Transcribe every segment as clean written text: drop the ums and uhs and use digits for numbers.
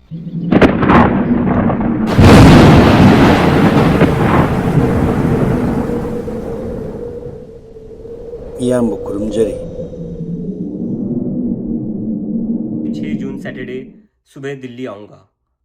इयाम्ब खुरुमजरी। 6 जून Saturday सुबह दिल्ली आऊँगा।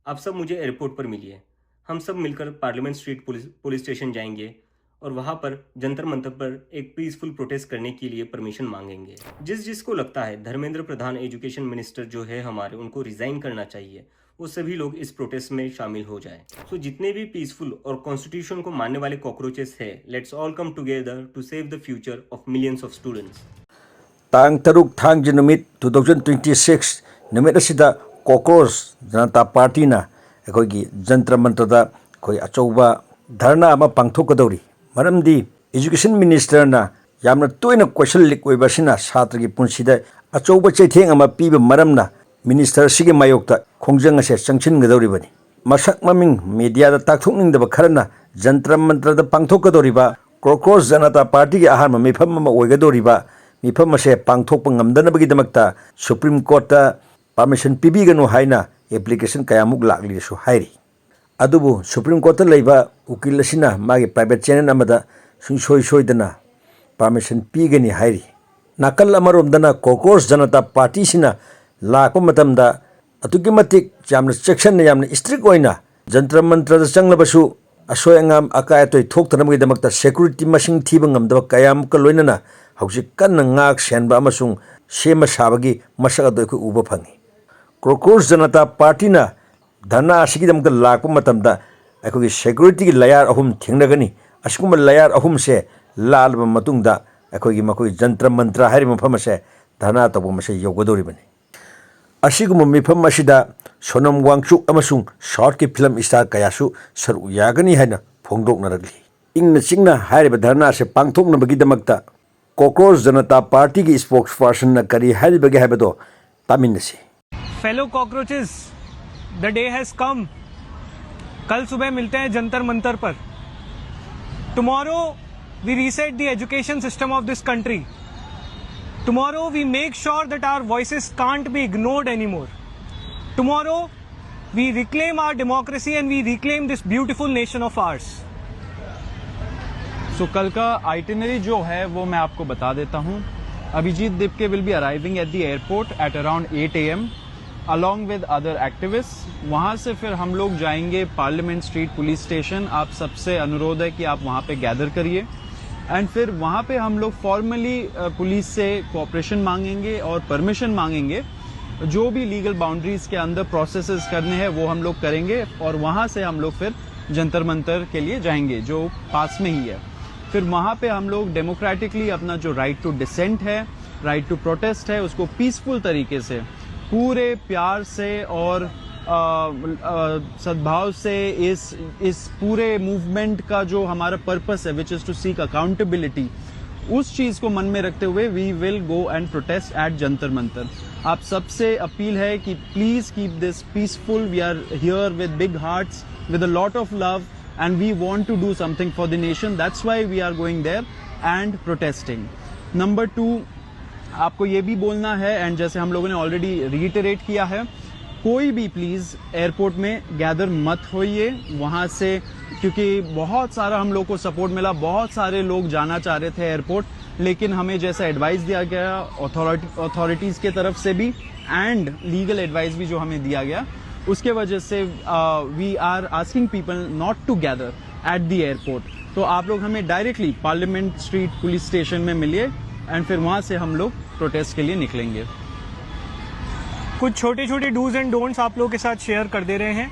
आप सब मुझे एयरपोर्ट पर मिलिए। हम सब मिलकर पार्लियामेंट स्ट्रीट पुलिस स्टेशन जाएंगे और वहाँ पर जंतर मंतर पर एक पीसफुल प्रोटेस्ट करने के लिए परमिशन मांगेंगे। जिसको लगता है धर्मेंद्र प्रधान एजुकेशन मिनिस्टर जो है हमारे, उनको रिजाइन करना चाहिए, वो सभी लोग इस प्रोटेस्ट में शामिल हो जाएं। तो जितने भी पीसफुल और कॉन्स्टिट्यूशन को मानने वाले कॉकरोचेस है, let's all come together to save the future of millions of students. तांग तरुक थांग नुमित 2026 नुमित असिदा कॉकरोच जनता पार्टी ना अखोगी जंतर मंतर दा कोई अचौबा धरना अमा पांगथोकदौरी मरमदी एजुकेशन मिनिस्टर ना यामना तोयना क्वेश्चन लीक ओइबसिना छात्र की पुंसिदा अचौबा चैथेंग अमा पीबा मरमना मिनिस्टर सिगे मायोक्ता खोंजंग असे चंगचिनगदौरिबनी मसक ममिंग मीडिया दा ताकथोकनिंगदबा खरना जंतर मंतर दा पांगथोकदौरिबा कॉकरोच जनता पार्टी की आहार मिफम अमा ओइगदौरिबा मिफम असे पांगथोकपा ngamdanabagidamakta सुप्रीम कोर्ट परमिशन पीबीगनु हाइना एप्लीकेशन कयामुक लाक्लिसु हाइरी अदुबु सुप्रीम कोर्ट लैबा उकिल असिना मागे प्राइवेट चैनल अमदा सुंसोय सोयदना परमिशन पीगनी हाइरी नाकल अमरोमदना कॉकरोच जनता पार्टी सिना लाखो मतमदा अतुकी मतिक यामना सेक्शन यामना स्ट्रिक्ट ओइना जंतर मंत्र चंगलबसु असोय अंगाम अकायतोय थोक्तनबगिदमक्ता सिक्युरिटी मसिंग थीबा ngamdaba कयामुक लोइनना हौजिक कन्न ngak senba amasung sema sabagi masaka doi ko uba phangi cockroach Janata party ना धरना असिगिदमक लाकपा मतमदा अखोगी सिक्युरिटी की लायर अहुम थेंगनगनी असिगुम लायर अहुम से लालबा मतुंगदा अखोगी मखोई जंतर मंत्र हारि मफम से धरना तबो मसे योगदोरिबनी असिगुम मिफम असिदा सोनम वांगचुक अमसुंग शॉर्ट की फिल्म स्टार कयासु सरु यागनी हाइना फोंगदोकनरगली इंगना चिंगना हारिबा धरना से पांगथोकनबगिदमक्ता कॉकरोच जनता पार्टी की स्पोक्स पर्सन न करी हारिबगे हाइबदो तामिनसी fellow cockroaches, the day has come. कल सुबह मिलते हैं जंतर मंतर पर। Tomorrow we reset the education system of this country. Tomorrow we make sure that our voices can't be ignored anymore. Tomorrow we reclaim our democracy and we reclaim this beautiful nation of ours. So कल का itinerary जो है वो मैं आपको बता देता हूँ। Abhijeet Dipke will be arriving at the airport at around 8 AM along with other activists। वहाँ से फिर हम लोग जाएंगे पार्लियामेंट स्ट्रीट पुलिस स्टेशन। आप सबसे अनुरोध है कि आप वहाँ पे गैदर करिए एंड फिर वहाँ पे हम लोग फॉर्मली पुलिस से कोऑपरेशन मांगेंगे और परमिशन मांगेंगे। जो भी लीगल बाउंड्रीज के अंदर प्रोसेसेस करने हैं वो हम लोग करेंगे और वहाँ से हम लोग फिर जंतर मंतर के लिए जाएंगे जो पास में ही है। फिर वहाँ पे हम लोग डेमोक्रेटिकली अपना जो राइट टू डिसेंट है, राइट टू प्रोटेस्ट है, उसको पीसफुल तरीके से पूरे प्यार से और सद्भाव से इस पूरे मूवमेंट का जो हमारा पर्पस है which is to seek accountability, उस चीज को मन में रखते हुए we will go and protest at Jantar Mantar. आप सबसे अपील है कि please keep this peaceful. We are here with big hearts, with a lot of love and we want to do something for the nation. That's why we are going there and protesting. Number 2, आपको ये भी बोलना है and जैसे हम लोगों ने already reiterate किया है, कोई भी प्लीज एयरपोर्ट में गैदर मत होइए वहां से, क्योंकि बहुत सारा हम लोग को सपोर्ट मिला। बहुत सारे लोग जाना चाह रहे थे एयरपोर्ट, लेकिन हमें जैसा एडवाइस दिया गया अथॉरिटीज के तरफ से भी एंड लीगल एडवाइस भी जो हमें दिया गया, उसके वजह से we are asking people not to gather at the airport. तो आप लोग हमें directly parliament street police station में मिलिए एंड फिर वहां से हम लोग प्रोटेस्ट के लिए निकलेंगे। कुछ छोटे छोटे डूज एंड डोंट्स आप लोगों के साथ शेयर कर दे रहे हैं।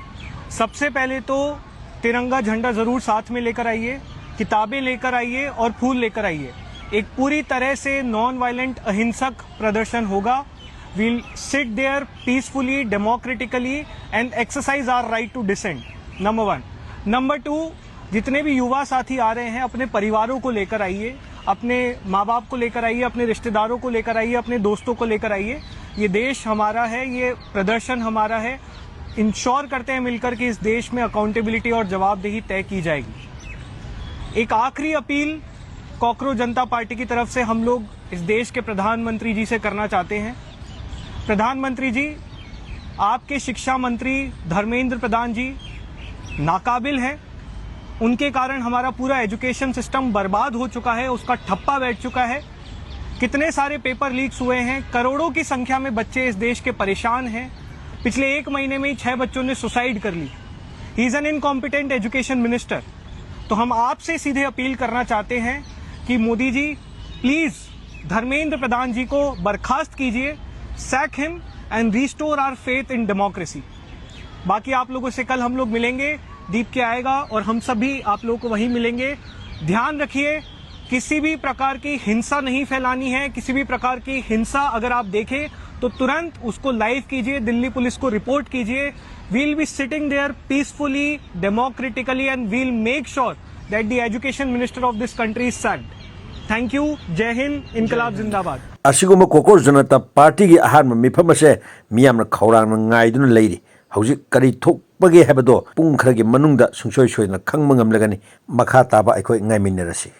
सबसे पहले तो तिरंगा झंडा जरूर साथ में लेकर आइए, किताबें लेकर आइए और फूल लेकर आइए। एक पूरी तरह से नॉन वायलेंट अहिंसक प्रदर्शन होगा। We'll sit there peacefully, democratically and exercise our right to dissent. Number 1. Number 2, जितने भी युवा साथी आ रहे हैं अपने परिवारों को लेकर आइए, अपने माँ बाप को लेकर आइए, अपने रिश्तेदारों को लेकर आइए, अपने दोस्तों को लेकर आइए। ये देश हमारा है, ये प्रदर्शन हमारा है। इंश्योर करते हैं मिलकर कि इस देश में अकाउंटेबिलिटी और जवाबदेही तय की जाएगी। एक आखिरी अपील कॉकरोच जनता पार्टी की तरफ से हम लोग इस देश के प्रधानमंत्री जी से करना चाहते हैं। प्रधानमंत्री जी, आपके शिक्षा मंत्री धर्मेंद्र प्रधान जी नाकाबिल हैं। उनके कारण हमारा पूरा एजुकेशन सिस्टम बर्बाद हो चुका है, उसका ठप्पा बैठ चुका है। कितने सारे पेपर लीक्स हुए हैं, करोड़ों की संख्या में बच्चे इस देश के परेशान हैं। पिछले 1 महीने में ही 6 बच्चों ने सुसाइड कर ली। He is an incompetent education minister. तो हम आपसे सीधे अपील करना चाहते हैं कि मोदी जी प्लीज धर्मेंद्र प्रधान जी को बर्खास्त कीजिए, sack him and restore our faith in democracy. बाकी आप लोगों से कल हम लोग मिलेंगे, दीप के आएगा और हम सभी आप लोगों को वहीं मिलेंगे। ध्यान रखिए, किसी भी प्रकार की हिंसा नहीं फैलानी है। किसी भी प्रकार की हिंसा अगर आप देखें तो तुरंत उसको लाइव कीजिए, दिल्ली पुलिस को रिपोर्ट कीजिए। We'll be sitting there peacefully, democratically and we'll make sure that the education minister of this country is sacked. Thank you. जय हिंद, इनकलाब जिंदाबाद। असिगुम्बा कॉकरोच जनता पार्टी की अहान्ब मिफम असे मियामना खौरांगना ngaiduna leiri hauji kari thokpage habado pung khara gi manungda sungsoi soina khangma ngamlagani makha taba aikoi ngaiminnerasi।